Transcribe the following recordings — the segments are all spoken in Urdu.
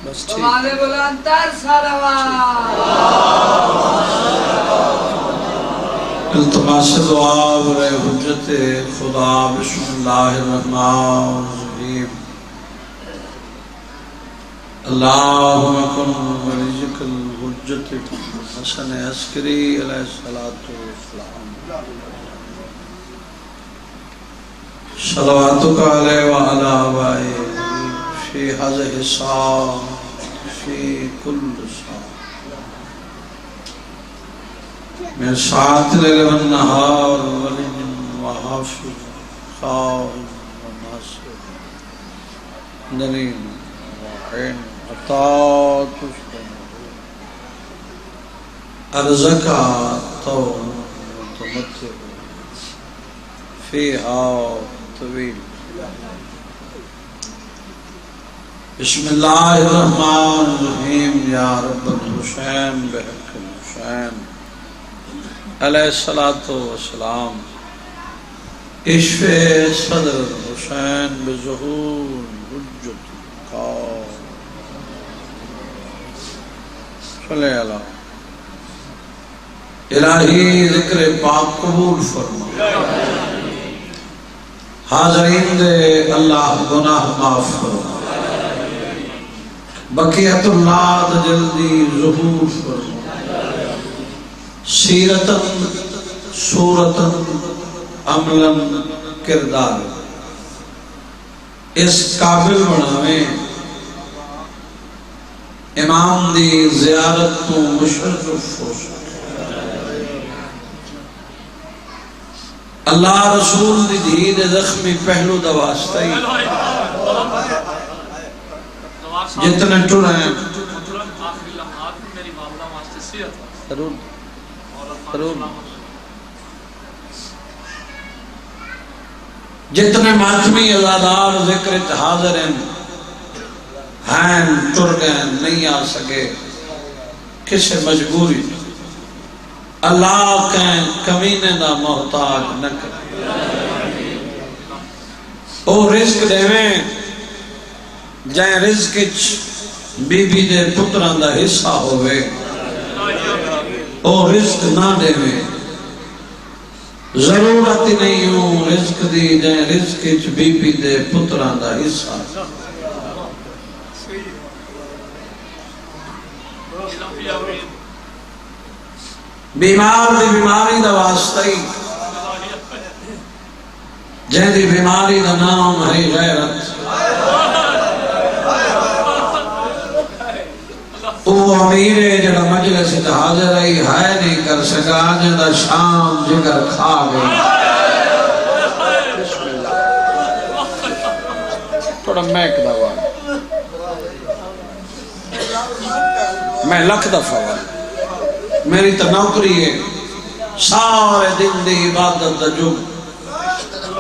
بس ٹھیک ہمارے بلند تر صلوات التماس دعا برے حجت خدا بسم اللہ الرحمن الرحیم اللہم کن ولیک الحجت حسن عسکری علیہ السلام صلواتک علیہ وعلی آبائے فی حضر حسان فی کل سان من ساعت لیل والنہار ولی وحافظ خائن وناصر دلیم وعین عطات ارزقا طول متمتع فیہا طویل بسم اللہ الرحمن الرحیم یا رب الحسین بحق الحسین علیہ السلام اشفِ صدر الحسین بظہور حجت القائم صلی اللہ الہی ذکر پاک قبول فرما حاضرین دے اللہ گناہ معاف فرما بقیت اللہ جلدی ظہور فرما سیرتن صورتن عملاً کردار اس قابل بناویں امام دی زیارت تو مشرف ہو سکے اللہ رسول دی دید زخمی پہلو دواستی جتنے ٹر ہیں ضرور جتنے ماتمی ازادار ذکر حاضر ہیں ٹر گئے نہیں آ سکے کسے مجبوری اللہ کہیں کمینے دا محتاج نہ کرے او رزق دیویں جائیں رزق بی بی دے پتران دا حصہ ہوئے او رزق نہ دیویں ضرورت نہیں ہوں رزق دی جائیں رزق بی بی دے پتران دا حصہ بیمار دی بیماری دا واسطی جہاں دی بیماری دا نام ہے غیرت وہ امیر جڑا مجلس حاضر ہے نہیں کر سکا جہاں شام جگر کھا گئی تھوڑا میک دوا میں لکھ دفعہ میری تو نوکری ہے سارے دن دی عبادت دا جو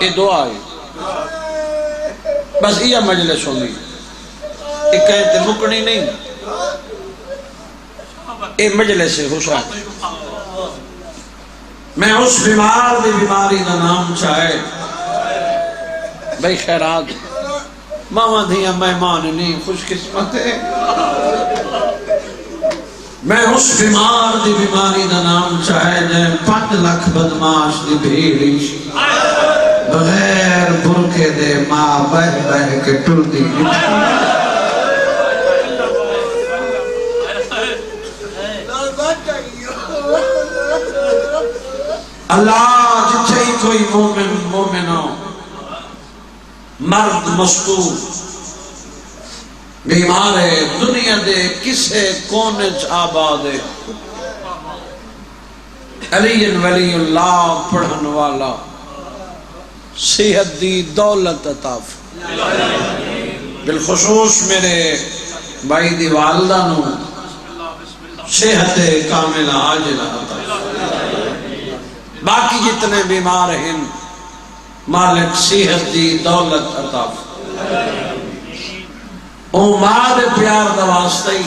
یہ دعا ہے بس یہ مجلس ہونی ایک کہتے مکنی نہیں یہ مجلس حسین میں اس بیمار دی بیماری دا نام چاہے بھئی خیرات ماما دیا مہمان نہیں خوش قسمت ہے میں اس بیمار دی بیماری دا نام چاہے جائیں 5 لاکھ بدماش دی بھیڑیش بغیر برکے دے ماں بہ بہ کے ٹر دی اللہ جتھے ہی کوئی مومن ہو مرد مستور بیمار ہے دنیا دے کسے کونے آباد ہے علی ولی اللہ پڑھن والا صحت دی دولت عطا بالخصوص میرے بھائی دی والدہ نو صحت کاملہ عاجلہ عطا باقی جتنے بیمار ہیں مالک صحت دی دولت عطا او ماں دے پیار دا واسطے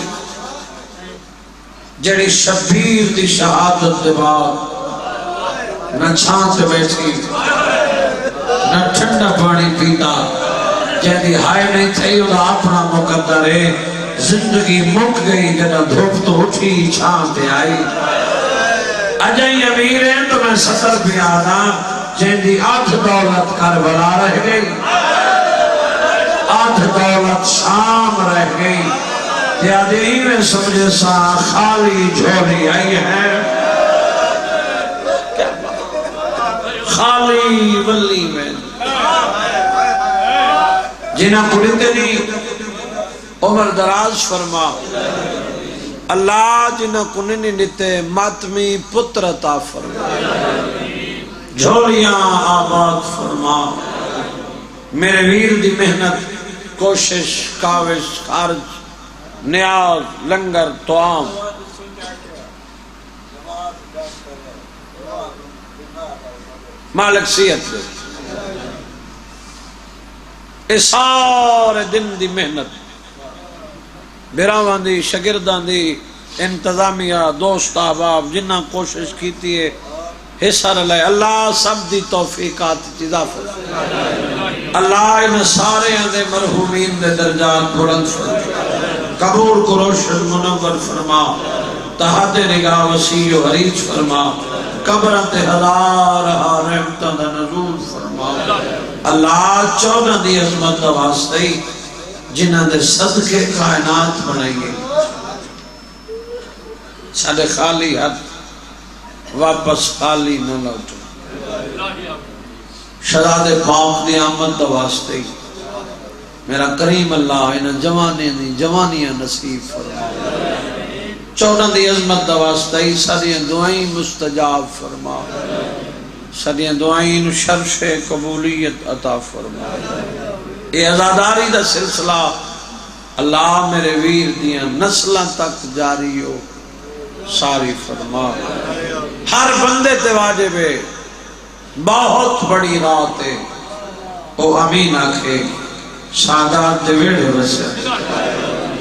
جڑی شبیر دی شہادت دے بعد نہ چھانت بیٹھی نہ ٹھنڈا پانی پیتا جہدی ہائے نہیں تھی وہ اپنا مقدر ہے زندگی مک گئی جنا دھوپ تو اٹھی چھان پہ آئی اجائی امیر ہیں تو میں 70 پہ آنا جن دی آدھ دولت کربلا رہ گئی آدھ دولت شام رہ گئی تیادی میں سمجھے سا خالی جھولی آئی ہے خالی ولی میں جنہ پڑھتے نہیں عمر دراز فرما اللہ جنہ کننی نیتے ماتمی پتر عطا فرما جھولیاں آباد فرما میرے ویر دی محنت کوشش کاوش خارج نیاز لنگر توام مالک سیت دے اے سارے دن دی محنت بیراوان دی شگردان دی انتظامیہ دوست احباب جنہ کوشش کیتی ہے حصہ لے اللہ سب دی توفیقات اضافت اللہ ان سارے اندے مرحومین دے درجات بلند فرما قبول کو روشن منور فرما تحت نگاہ وسیع و عریض فرما قبرت ہزار رحمتہ دا نزول فرما اللہ 14 دی عظمت دا واسطے جنہ دے صدقے کائنات بنائیے سادے خالی ہاتھ واپس خالی نہ لوٹو شہزاد پاک دی آمد دا واسطے میرا کریم اللہ انہاں جوانے دی جوانیاں نصیب فرما 14 دی عظمت دا واسطہ سادیاں دعائیں مستجاب فرما سادیاں دعائیں شرف قبولیت عطا فرما اے عزاداری دا سلسلہ اللہ میرے ویر دیاں نسلہ تک جاری ہو ساری فرما ہر بندے تے واجب ہے بہت بڑی رات ہے او امین آکھے سادات دے ویڑے وسے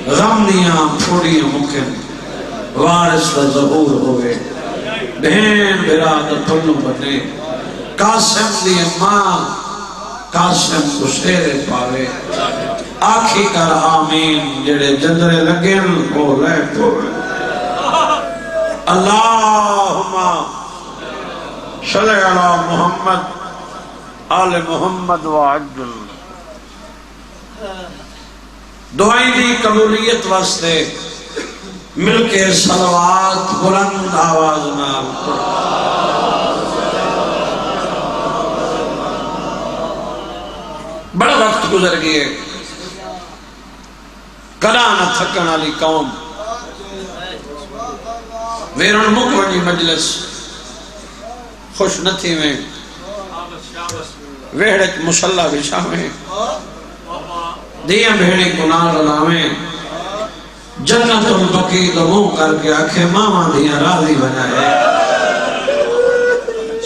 غم دیاں پھوڑی مکن وارث دا ظہور ہوئے بہن برادر پلو بنے قاسم دی ماں قاسم کو شیر پاوے آکھی کر آمین جڑے جندرے لگن ہو لے پوے اللہم صلی علی محمد آل محمد وعجل دعائیں دی قبولیت واسطے مل کے صلوات بلند آواز نال بڑا وقت گزر گئے کدا نہ تھکن والی قوم ویرن مکونی مجلس خوش نہ تھی میں ویڑک مسلح بشا میں دیاں بھیڑی کنار علامیں جنت البقی دموں کر کے آنکھیں ماما دیاں راضی بنائے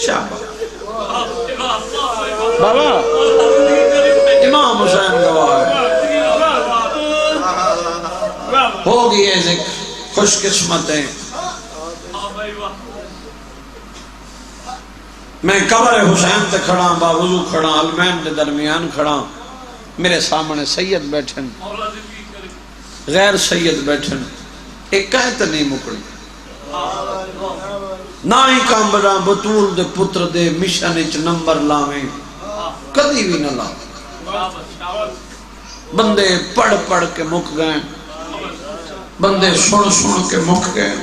شابہ بابا امام حسین گواہ ہے ہوگی یہ ذکر خوش قسمتیں میں قبر حسین تے کھڑا باوضو کھڑا علمین دے درمیان کھڑا میرے سامنے سید بیٹھن غیر سید بیٹھن ایک کہت نہیں مکڑی نہ ہی کامبرا بطول دے پتر دے مشن اچ نمبر لاویں کدی بھی نہ لاویں بندے پڑھ پڑھ کے مک گئے بندے سن کے مک گئے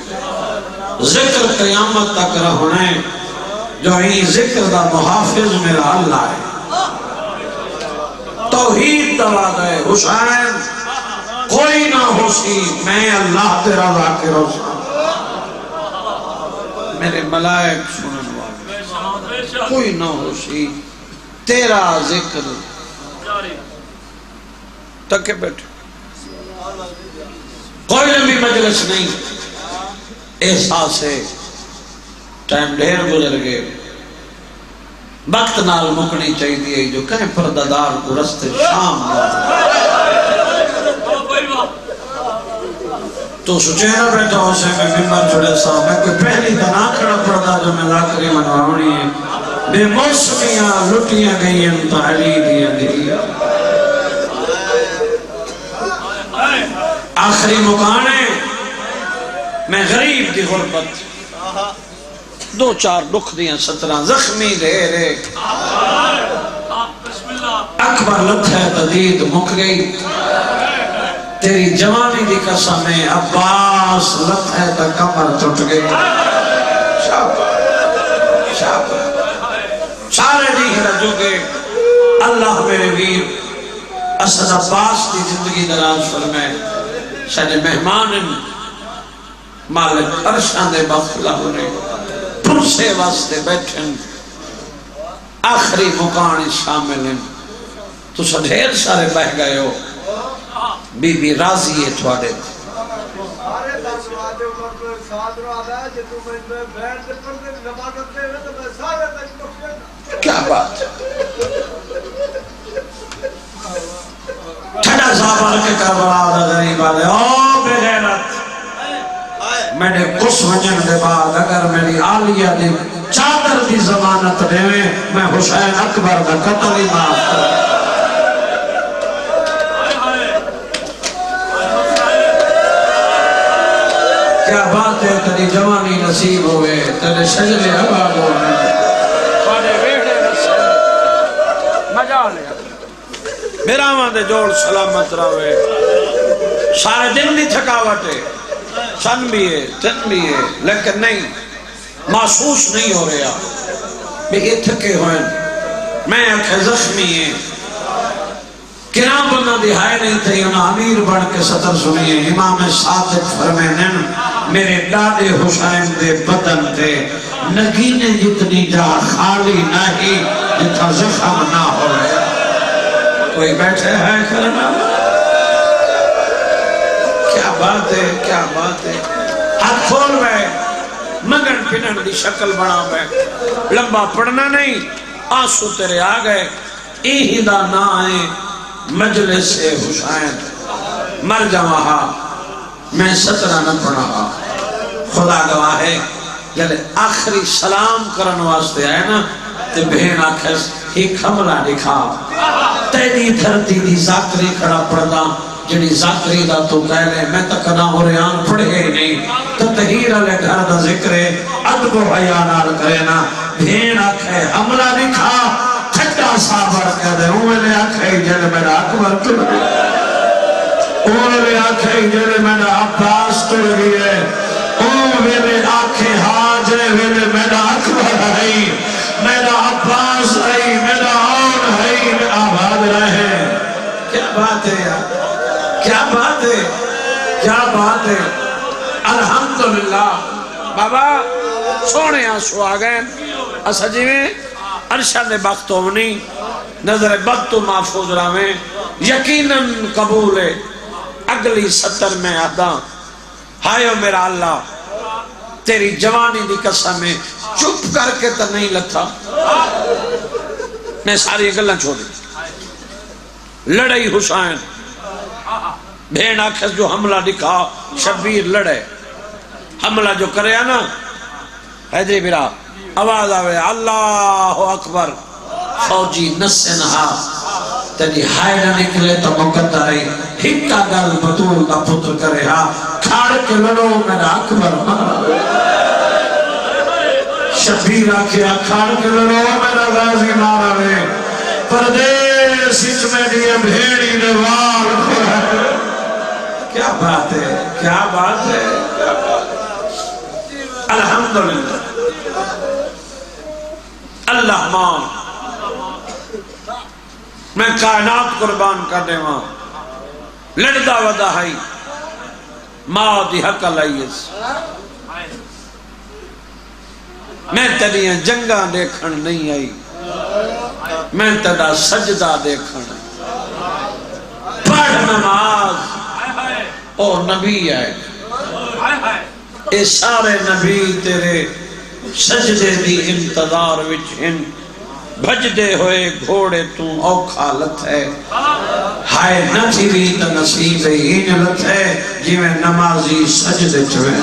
ذکر قیامت تک رہنے جو ہی ذکر دا محافظ میرا اللہ ہے توحید دوا دے حسین کوئی نہ ہو سی میں اللہ تیرا ذاکر ہو سا میرے ملائک سنن والے کوئی نہ ہو سی تیرا ذکر تک بیٹھے کوئی لمبی مجلس نہیں احساس ہے ٹائم ڈھیر گزر گئے وقت نال مکنی چاہی دیئے جو کہیں پردادار کو رستے شام تو سوچے نہ بیٹھا ہو سے میں ممبر چھوڑے سا میں کوئی پہلی دنا کھڑا پڑتا جو میں ذاکری منوانی ہے بے موسمیاں لٹیاں گئی ہیں تعلیدیاں دیا آخری مکانے میں غریب دی غربت دو چار دکھ دیاں 17 زخمی دے رے اکبر لتھے تدید مک گئی تیری جوانی دی قسم ہے عباس لتھے تا کمر ٹوٹ گئی شاباش شاباش سارے دیکھ رجو کے اللہ میرے ویر اسد عباس کی زندگی دراز فرمائے شاید مہمان مالک عرشان دے بخلا ہونے پرسے واسطے بیٹھن آخری مکان شامل ہیں تو سا ڈھیر سارے بہ گئے ہو بی بی راضی ہے تھوڑے کیا بات ہے ٹھڑا زابر کے کربلا دا غریب آلے او بے غیرت میں نے کس وجن دے بعد اگر میری آلیہ دی چادر دی ضمانت دے میں حسین اکبر دا قتل ہی معاف کر کیا بات ہے تیری جوانی نصیب ہوئے تیرے شجر عباد ہوئے تیرے ویڑے نصیب مجا لیا میرا آمان دے جوڑ سلامت رہے سارے دن نہیں تھکاوٹے سن بھی ہے تن بھی ہے لیکن نہیں محسوس نہیں ہو رہا میں یہ تھکے ہوئے میں اکھے زخمی ہیں کرام بندہ دہائے نہیں تھے انہاں امیر بڑھ کے سطر سنیے امام صادق فرمینن میرے ڈاڈے حسین دے بدن دے نگینے جتنی جا خالی نہیں جتا زخم نہ ہو رہا کوئی بیٹھے ہے کرنا کیا بات ہے کیا بات ہے ہاتھ کھول بے مگن پنن دی شکل بنا بے لمبا پڑھنا نہیں آنسو تیرے آگئے ایہی دا نا آئے مجلس حسین مر جاوہا میں 17 نہ پڑھا خدا گواہ ہے جب آخری سلام کرن واسطے آئے نا تے بہن آکھس ایک حملہ دکھا تیری دھرتی دی زاکری کھڑا پڑھدا جنی زاکری دا تو کہہ لے میں تک نہ ہو رہے آن پڑھے ہی نہیں تو تحیر علیہ گھر دا ذکر عدب و حیانال کرے نا بہن آکھے حملہ دکھا تھٹا صابر کہہ دے اوہ آکھے جنہ میرا اکبر تڑ گئے اوہ آکھے جنہ میرا عباس تڑ گئے اوہ آکھے حاجے میرا اکبر ہے میرا عباس ہے میرا آن ہے میں آباد رہے کیا بات ہے یار کیا بات ہے کیا بات ہے الحمدللہ بابا سونے آنسو آگئے اسا جی میں ارشد بخت ہونی نظر بد تو محفوظ رہے یقیناً قبول ہے اگلی 70 میں آدھا ہائیو میرا اللہ تیری جوانی دی قسم ہے چپ کر کے تو نہیں لتھا میں ساری گلہ چھوڑ دی لڑائی حسین بھین آکھس جو حملہ دکھا شبیر لڑے حملہ جو کرے نا حیدری برا آواز آوے اللہ اکبر فوجی نسنہا تیری ہائے نہ نکلے تو مقدر ہے ہکا گل بطول کا پتر کرے ہاں کھاڑ کے لڑو میرا اکبر مارا شبیر آکھیا کھاڑ کے لڑو میرا غازی مارا رہے پردیس اس میں دیئے بھیڑی نوال کھوڑا کیا بات ہے کیا بات ہے الحمدللہ اللہ مان میں کائنات قربان کرنے ماں لڑدہ ودا ہے ماں دی حق لائیس میں تیریاں جنگاں دیکھن نہیں آئی میں تیرا سجدہ دیکھن پڑھ نماز او نبی آئے اے سارے نبی تیرے سجدے دی انتظار وچ ہن بھجدے ہوئے گھوڑے تو اوکھا لت ہے ہائے نہ تھی تا نصیب ہی لت ہے جی میں نمازی سجدے چویں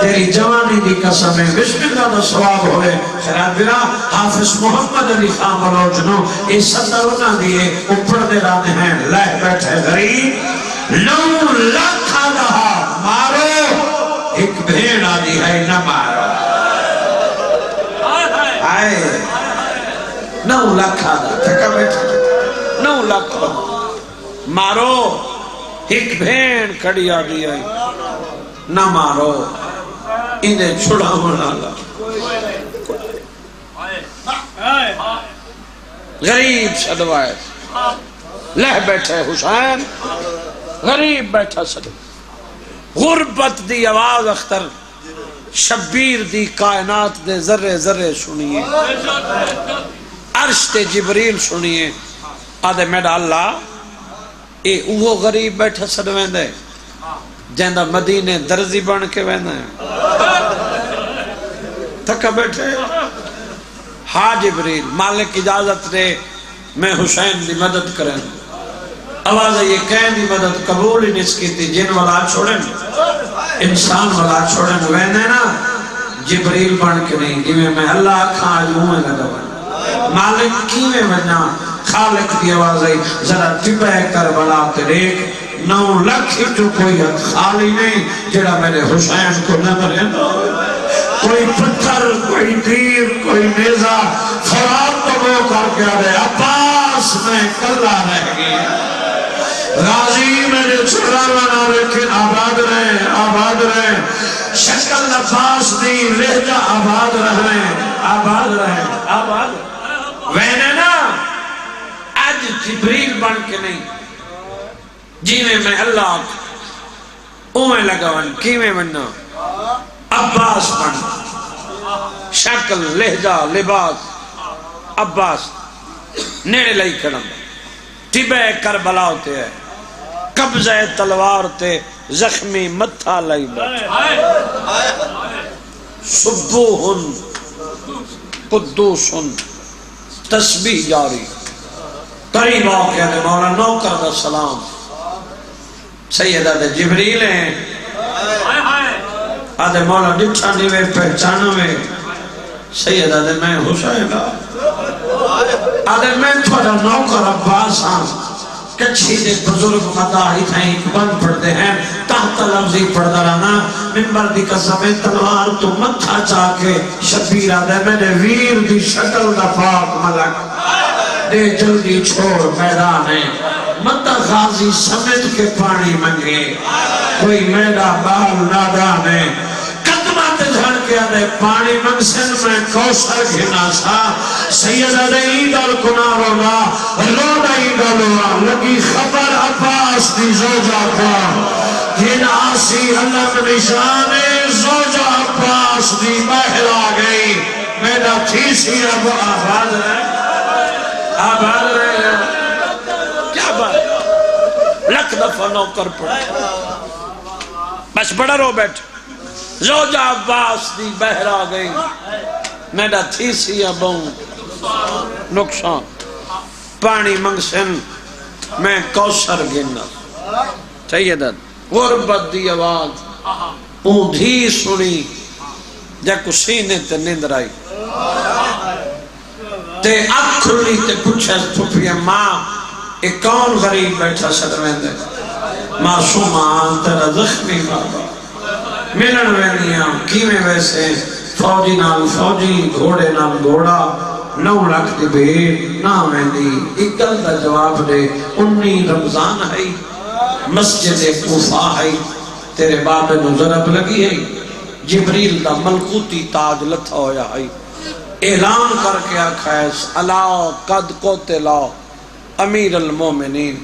تیری جوانی دی قسم ہے بسم اللہ دا ثواب ہوئے خیرات برا حافظ محمد علی خان بلوچ نو اس صدر ہونا دیئے اوپر دے رانے ہیں لہ بیٹھے غریب 9 لاکھ آدھا مارو ایک بھیڑ آدھی ہے نہ مارو آئے 9 لاکھ آدھا تھکا بیٹھے 9 لاکھ مارو ایک بھیڑ کھڑی آدھی ہے نہ مارو انہیں چھڑا ہونا غریب صدوائے لہ بیٹھے حسین غریب بیٹھا صدوائے غربت دی آواز اختر شبیر دی کائنات دے ذرے ذرے سنیے عرش تے جبریل سنیے آدھے میڈا اللہ اے اوہ غریب بیٹھا صدوائے دے جہندہ مدینے درزی بن کے وینا ہے تھکا بیٹھے ہاں جبریل مالک اجازت دے میں حسین دی مدد کریں آواز یہ کہیں دی مدد قبول ہی نہیں کی تھی جن والا چھوڑیں انسان والا چھوڑیں وینے نا جبریل بن کے نہیں جی میں اللہ کھا جو میں لگا بنا مالک کی میں بنا خالق دی آواز ہے ذرا ٹپہ کربلا تے دیکھ 9 لاکھ جو کوئی خالی نہیں جڑا میرے حسین کو نہ مرے کوئی پتھر کوئی تیر کوئی نیزہ فرات تو وہ کر کے آدھے عباس میں کلہ رہ گیا غازی میرے چھڑا بنا لیکن آباد رہے شکل عباس دی لہجہ آباد رہے وینے نا آج جبریل بن کے نہیں جی میں اللہ اوہ لگاون کی میں مننا عباس بن شکل لہجہ لباس عباس نیڑے لئی کھڑم ٹبے کربلا ہوتے ہیں قبضہ تلوار تے زخمی متھا لئی صبوہن قدوسن تسبیح جاری قریب آؤ کہتے مولا نوکر دا سلام سیدہ دے جبریل ہیں آدھے مولا ڈٹھا نیوے پہچانا میں سیدہ دے میں حسین آدھے میں تھوڑا نوکر عباس ہاں کچھی دے بزرگ مداحی تھا ایک بند پڑھتے ہیں تحت لفظی پڑھتا رہنا ممبر دی قسم تلوار تو متھا چاہ کے شبیر آدھے میں نے ویر دی شکل دا پاک ملک دے جلدی چھوڑ میدان ہے مدہ غازی سمجھ کے پانی منگے کوئی میڈا بال نادان ہے قدمات جھڑ کے آدھے پانی منگسن میں کوسر گھنا سا سیدہ دے ایدال کنارو نا روڑا ایدالوا لگی خبر عباس دی زوجہ کا جن آسی اللہ نشانے زوجہ عباس دی بہر آگئی میڈا تھی سی اب آباد رہے کیا بات لکھ دفعہ نوکر پڑھا بس بڑا رو بیٹھ زوجہ عباس دی بہر آگئی میڈا تھی سی اب نقصان پانی منگسن میں کوسر گننا سیدت غربت دی آواز اون دھی سنی جا کو سینے تے نیندر آئی تے اک کھلی تے پوچھے پھپیا ماں ایک کون غریب بیٹھا صدر دے معصومان تیرا زخمی بابا ملن وینیاں کیویں ویسے فوجی نال فوجی گھوڑے نال گھوڑا 9 لاکھ دی بھیڑ نہ ویندی ایک گل دا جواب دے 19 رمضان ہے مسجد کوفہ ہے تیرے بابے نو ضرب لگی ہے جبریل دا ملکوتی تاج لتھا ہویا ہے اعلان کر کے آکھا ہے الا قد قتل امیر المومنین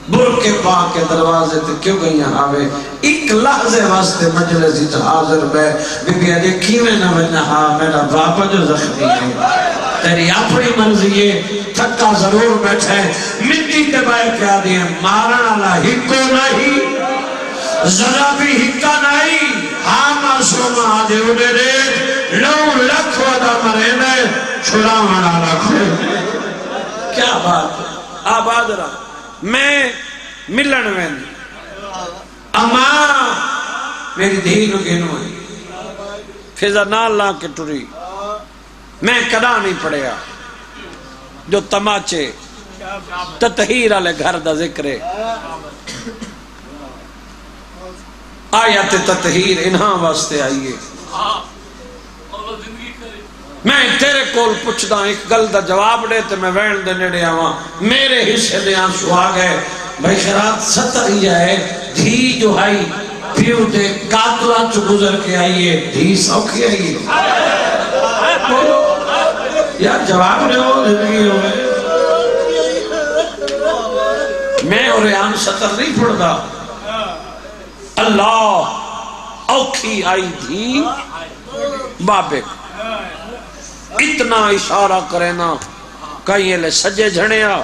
برکے پاک کے دروازے تے کیوں گئی آوے ایک لحظے واسطے مجلسی تا حاضر بے بی بی آدھے کیویں نہ ونہا میرا باپا جو زخمی ہے تیری اپنی مرضی ہے تھکا ضرور بیٹھے مٹی تے بائے کیا دیئے مارنا لا ہکو نہیں ذرا بھی ہکا نہیں ہاں معصوم آدھے اڑے دے 9 لاکھ ودا مرے میں چھڑا منا رکھے کیا بات ہے آباد رہا میں ملن وین اما میری دھی نو گینو ہے فضا نال لا کے ٹری میں کدا نہیں پڑھیا جو تماچے تطہیر والے گھر دا ذکر ہے آیت تطہیر انہاں واسطے آئیے میں تیرے کول پوچھدا ایک گل دا جواب دے تے میں وین دے نیڑے آواں میرے حصے دے آنسو آ گئے بھائی خیرات 70 ہی ہے دھی جو آئی پیو دے قاتلاں چ گزر کے آئیے دھی سوکھی آئیے یار جواب دے ہو زندگی ہوئے میں اور ریان 70 نہیں پڑھدا اللہ اوکھی آئی تھی بابے اتنا اشارہ کرے نا کہیں لے سجے جھڑیا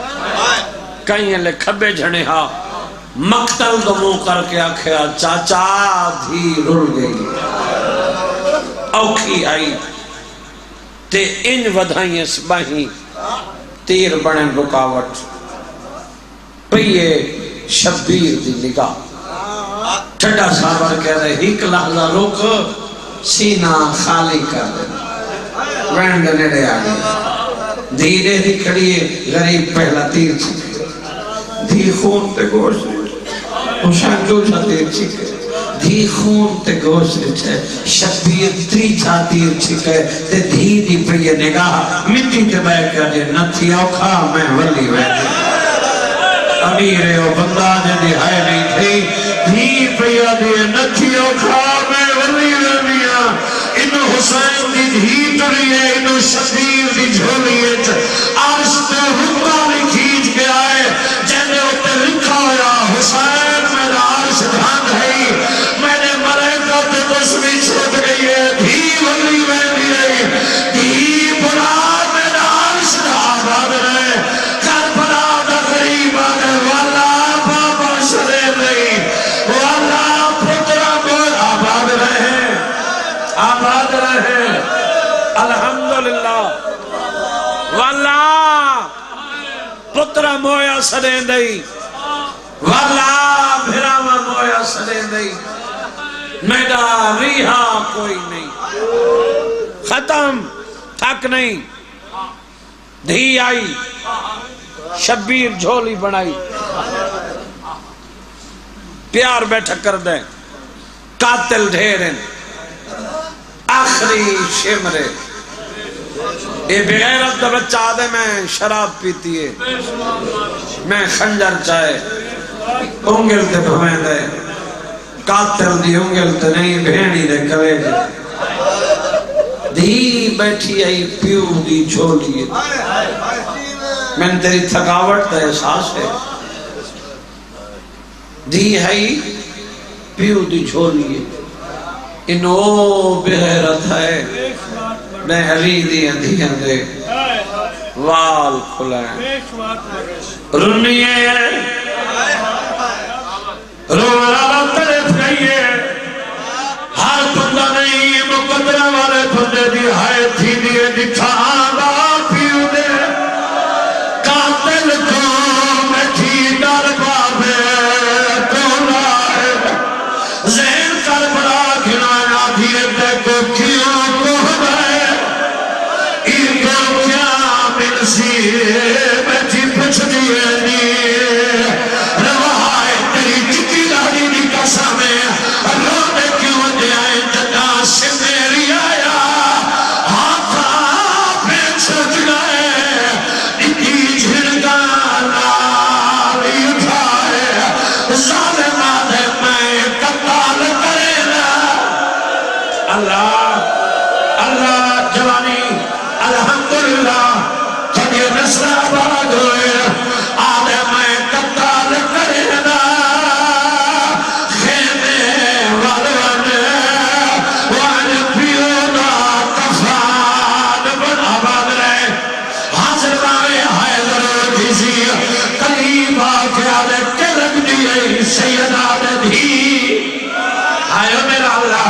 کہیں لے کھبے جھڑیا مقتل دمو کر کے آکھیا چاچا دھی رل گئی اوکھی آئی تے ان ودھائیں سباہی تیر بڑے رکاوٹ پئیے شبیر دی نگاہ ٹھڈا صاحب کہہ رہے ایک لحظہ رک سینہ خالی کر دے وین دے نیڑے آگئے دھیرے دی کھڑیے غریب پہلا تیر چھکے دھی خون تے گوشت حسین دوسرا تیر چھکے دھی خون تے گوشت شبیر تریچا تیر چھکے تے دھی دی پہ نگاہ مٹی تے بے کر دے نہ تھی اوکھا میں ولی ویدے امیر او بندہ جدی ہے نہیں تھی دھی پہ دے نہ تھی اوکھا میں ولی ویدیا انو حسین دی دھی تریے انو شبیر دی جھولیت عرش تے حکمہ بھی کھیچ کے آئے جنہیں اتے لکھا ہویا حسین میرا عرش دھان ہے میں نے ملائکہ تے تسمی چھوٹ گئی ہے دھی ولی ویدی ہے دھی بڑا میرا عرش دھان ہے کر بڑا دا غریب آگے والا بابا شرے نہیں والا پترہ بول آباد رہے الحمدللہ والا پترہ مویا سڑیں دئی والا بھراوہ مویا سڑیں دئی میڈا ریحا کوئی نہیں ختم تھک نہیں دھی آئی شبیر جھولی بنائی پیار بیٹھا کر دیں قاتل ڈھیریں آخری شمرے اے بغیرت دا بچہ آدھے میں شراب پیتی ہے میں خنجر چاہے انگل تے بھویں دے قاتل دی انگل تے نہیں بھینی دے کرے دے دھی بیٹھی آئی پیو دی جھولی میں نے تیری تھکاوٹ دا احساس ہے دھی آئی پیو دی جھولی انو بغیرت ہے میں علی دی اندھیاں دے وال کھلائیں رنیے رولا طرف گئیے ہر بندہ نہیں مقدرہ والے بندے دی ہائے تھی دیئے دکھا آبا پیو دے قاتل کو میں تھی در بابے کولا ہے زین کر بڑا گھنانا دیئے دے کو کیوں بیٹھی پچھ دیئے نی روائے تیری جتی لاری دی کسا میں رونے کیوں دے آئے جدا سے میری آیا ہاتھا پیچھ گئے اتی جھڑگا لاری اٹھائے ظالم آدھے میں قتال کرے نا اللہ اللہ جوانی الحمدللہ نسل آباد ہوئے آدھے میں قتال کرنا خیمے والون وان پیونا کفان بن آباد رہے حاضر مارے حیدر جیسی قریب آکے آدھے کے رکھ دیئے سید آدھے دھی آئے میرا اللہ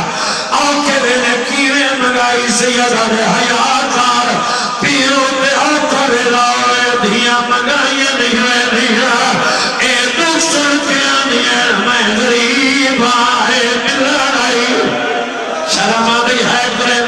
آکے دینے کیوے مگائی سید آدھے حیاتار پیو پہ آکر لاؤے دھیاں مگائیں نہیں اے دوسر کے آنیے میں غریب آئے مل رہی شرم آدھی ہے کرے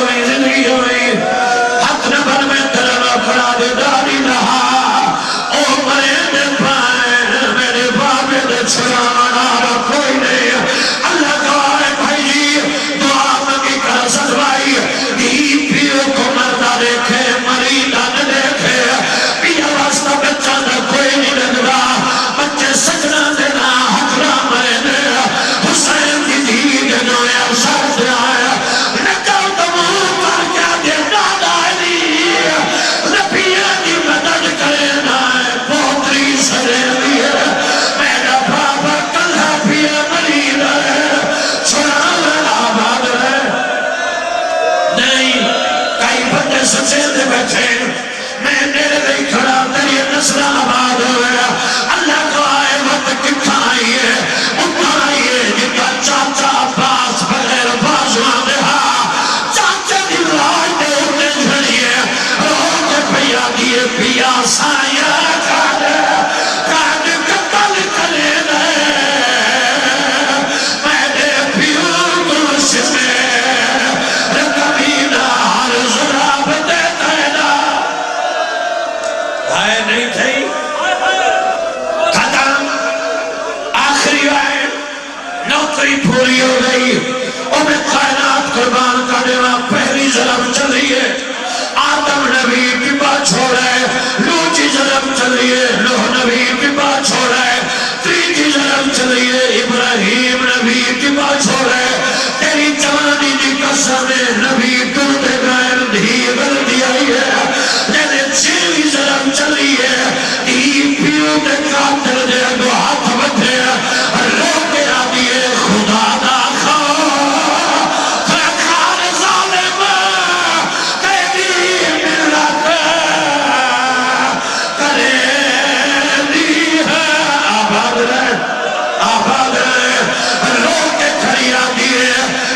ہوئی زندگی ہوئی حق نہ بن میں ترنا پڑا دے داری رہا او مرے میں پائے میرے بابے دے چھڑانا کوئی نہیں اللہ گواہ بھائی جی دعا مانگی کر سدوائی دی پیو کو مردہ دیکھے مریدہ نہ دیکھے پیا واسطہ بچہ نہ کوئی نہیں لگا بچے سجنا دینا حقرہ مرے نے حسین کی دھی دینا یا سر دے آیا نکل دمو پر کیا دے دادا علی نبیہ کی مدد کرے نا پوتری سرے لیے میرا بابا کلہ پیا مرید ہے چھوڑا میرا آباد ہے نہیں کئی بندے سچے دے بیٹھے میں نیرے نہیں کھڑا تیری نسل آباد ہویا اللہ کو آئے وقت کتھا آئیے اتنا آئیے جن کا چاچا پاس بغیر بازوان دہا چاچا دی راج دے اٹھے جھڑیے روح کے پیا دیے پیا سائیہ کھانے کھانے قتل کرے دے میں نے پیو دوش میں رکبینہ ہر ضراب دیتا ہے نا آئے نہیں تھی ختم آخری آئے نوکری پوری ہو گئی میں کائنات قربان کرنے میں پہلی ظلم چلیے آدم نبی کی بات چھوڑے لوچی ظلم چلیے لوہ نبی کی بات چھوڑے تریجی ظلم چلیے ابراہیم نبی کی بات چھوڑے تیری جوانی دی قسم نبی دودھ غیر دھی غلطی آئی ہے لینے چھوی ظلم چلیے ای پیو دے قاتل دے دو ہاتھ بدھے روکے آدیے خدا دا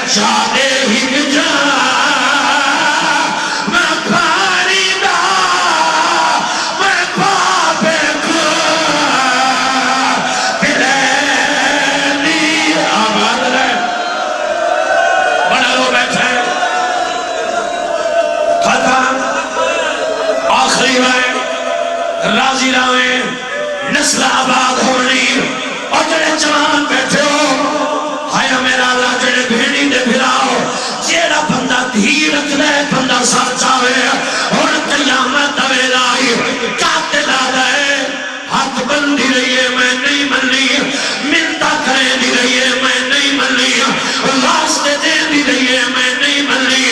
شادے ہی جا میں پانی دا میں پاپے کو پھرے لی آباد رہے بڑا لو بیٹھے ختم آخری میں راضی رہے نسل آباد ہونی اور جڑے جوان بیٹھے ہو آیا میرا اللہ جڑے بھیڑی دے بھراؤ جیڑا بندہ دھی رکھ دے بندہ سر چاہے اور قیامت دوے لائی قاتل آدھے ہاتھ بندی رہیے میں نہیں منی ملتا کرے دی رہیے میں نہیں منی واسطے دے دی رہیے میں نہیں منی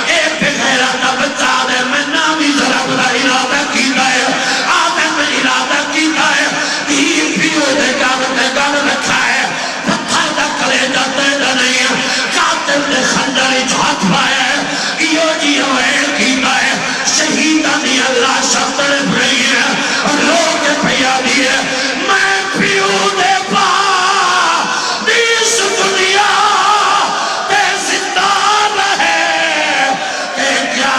ایک بغیرہ تا بچہ دے میں نامی ضرب دا ارادہ کیتا ہے آدھے میں ارادہ کیتا ہے دھی پیو دے گل رکھا ہے کرے جاتے نہیں قاتل نے خندری جو ہاتھ پائے یہ جی ہوئے کیتا ہے شہیدانی اللہ شفتر بھئی ہے لوگ پیا دیئے میں پیو دے پا دیس دنیا تے زندہ رہے کہ کیا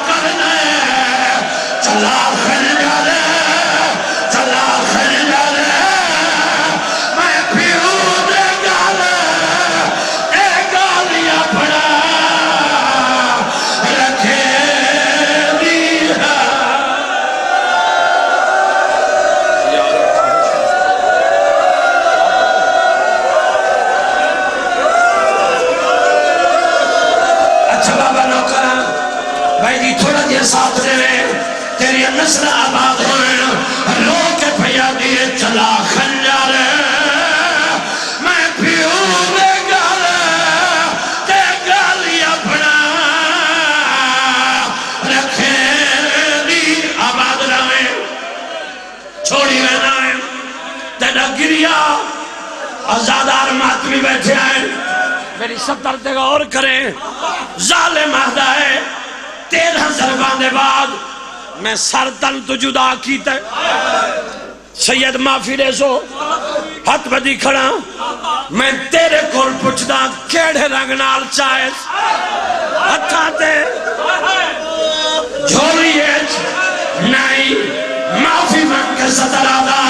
کرنے چلا خل جالے چلا خل جالے میں پیو دے گالے اے گالیاں پڑا رکھے دی ہے اچھا بابا نوکرہ بھائی جی تھوڑا دیا ساتھ رہے تیری نسل آباد ہوئے لوگ کے پھیا دیئے چلا خنجارے میں پیو دے گالے تے گالیاں پڑا رکھے دی آباد رہے چھوڑی رہنا ہے تیرا گریا آزادار ماتمی بیٹھے آئے میری سب درد غور کریں ظالم آدھا ہے 13 ضربان دے بعد میں سر تن تو جدا کیتا ہے سید معافی دے سو ہاتھ بدی کھڑا میں تیرے کول پچھدا کیڑے رنگ نال چاہے ہتھا تے جھولی ایچ نہیں معافی من کے صدر آدھا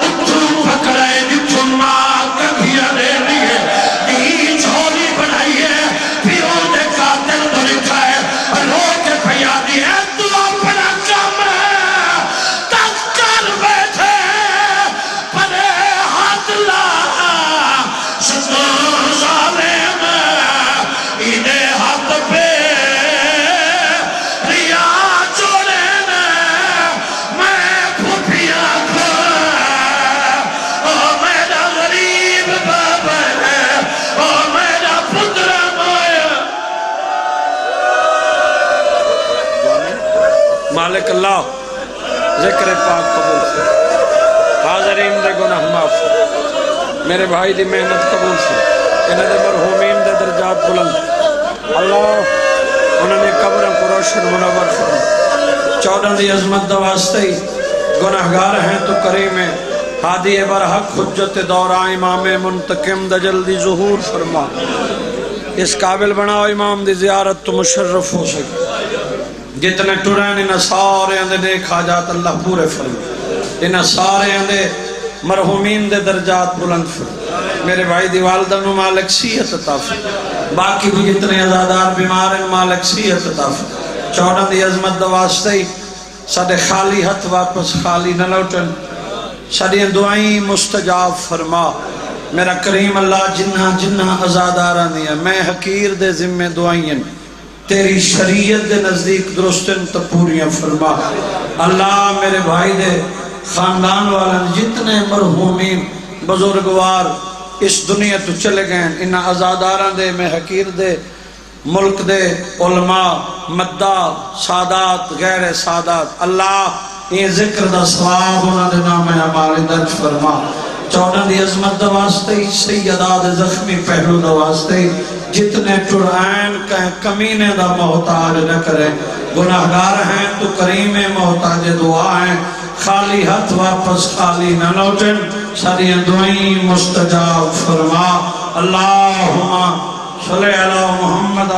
اتھو پکڑے جتھو ماں کبھیا دے لیے نہیں جھولی بنائیے پیو دے قاتل تو لکھا مالک اللہ ذکر پاک قبول سے حاضرین دے گناہ معاف میرے بھائی دی محنت قبول سے انہیں دے مرحومین دے درجات بلند اللہ انہوں نے قبروں کو روشن منور فرما 14 دی عظمت دواستے گناہگار ہیں تو کریم ہادی برحق حجت دورہ امام منتقم دا جلدی ظہور فرما اس قابل بناؤ امام دی زیارت تو مشرف ہو سکے جتنے ٹرین انہیں سارے اندے نیک حاجات اللہ پورے فرما انہیں سارے اندے مرحومین دے درجات بلند فرما میرے بھائی دی والدہ نو مالک صحت عطا فرما باقی بھی جتنے عزادار بیمار ہیں مالک صحت عطا فرما 14 دی عظمت دواستے ساڑے خالی ہتھ واپس خالی نہ لوٹن ساڑی دعائیں مستجاب فرما میرا کریم اللہ جنہ عزادارہ دیا میں حقیر دے ذمہ دعائیں تیری شریعت دے نزدیک درستن تو پوریاں فرما اللہ میرے بھائی دے خاندان والن جتنے مرحومین بزرگوار اس دنیا تو چلے گئے انہا عزادارہ دے میں حقیر دے ملک دے علماء مدہ سادات غیر سادات اللہ یہ ذکر دا ثواب انہاں دے نام ہمارے درج فرما 14 دی عظمت دا واسطے سیداد زخمی پہلو دا واسطے جتنے ٹرائن کمینے دا محتاج نہ کرے گناہگار ہیں تو کریم محتاج دعا ہیں خالی ہاتھ واپس خالی نہ لوٹن ساری دعائیں مستجاب فرما اللہم صلی علی محمد